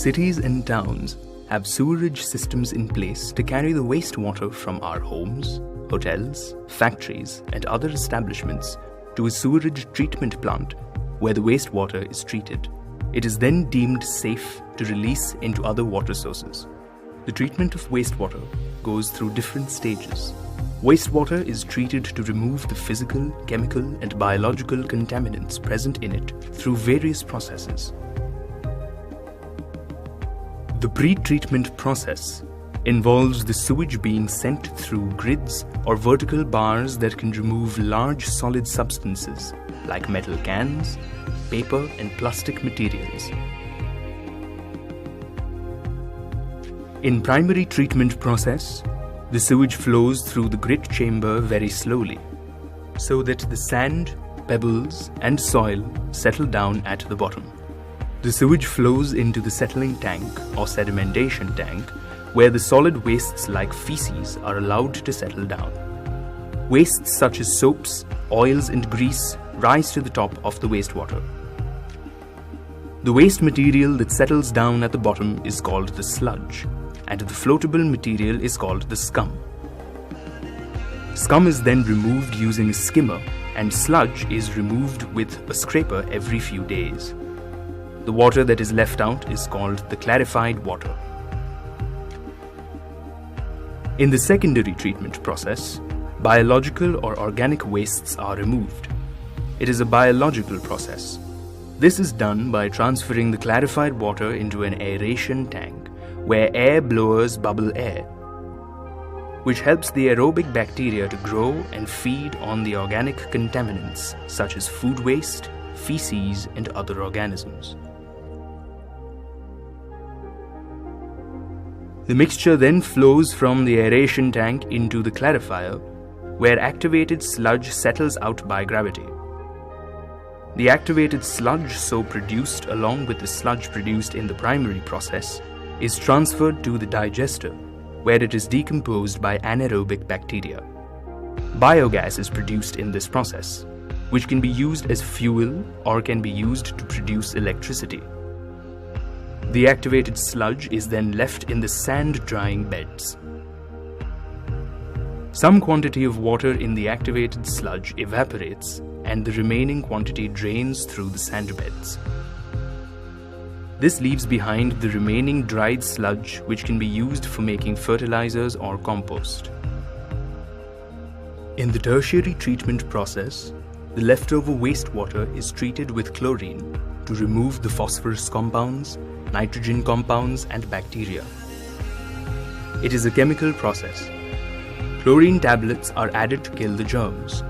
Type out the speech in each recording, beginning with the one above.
Cities and towns have sewerage systems in place to carry the wastewater from our homes, hotels, factories, and other establishments to a sewerage treatment plant where the wastewater is treated. It is then deemed safe to release into other water sources. The treatment of wastewater goes through different stages. Wastewater is treated to remove the physical, chemical, and biological contaminants present in it through various processes. The pre-treatment process involves the sewage being sent through grids or vertical bars that can remove large solid substances like metal cans, paper, and plastic materials. In primary treatment process, the sewage flows through the grit chamber very slowly, so that the sand, pebbles, and soil settle down at the bottom. The sewage flows into the settling tank or sedimentation tank, where the solid wastes like feces are allowed to settle down. Wastes such as soaps, oils, and grease rise to the top of the wastewater. The waste material that settles down at the bottom is called the sludge, and the floatable material is called the scum. Scum is then removed using a skimmer, and sludge is removed with a scraper every few days. The water that is left out is called the clarified water. In the secondary treatment process, biological or organic wastes are removed. It is a biological process. This is done by transferring the clarified water into an aeration tank, where air blowers bubble air, which helps the aerobic bacteria to grow and feed on the organic contaminants such as food waste, feces, and other organisms. The mixture then flows from the aeration tank into the clarifier, where activated sludge settles out by gravity. The activated sludge so produced, along with the sludge produced in the primary process, is transferred to the digester, where it is decomposed by anaerobic bacteria. Biogas is produced in this process, which can be used as fuel or can be used to produce electricity. The activated sludge is then left in the sand drying beds. Some quantity of water in the activated sludge evaporates, and the remaining quantity drains through the sand beds. This leaves behind the remaining dried sludge, which can be used for making fertilizers or compost. In the tertiary treatment process, the leftover wastewater is treated with chlorine to remove the phosphorus compounds, nitrogen compounds, and bacteria. It is a chemical process. Chlorine tablets are added to kill the germs.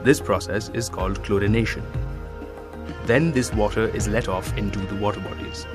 This process is called chlorination. Then this water is let off into the water bodies.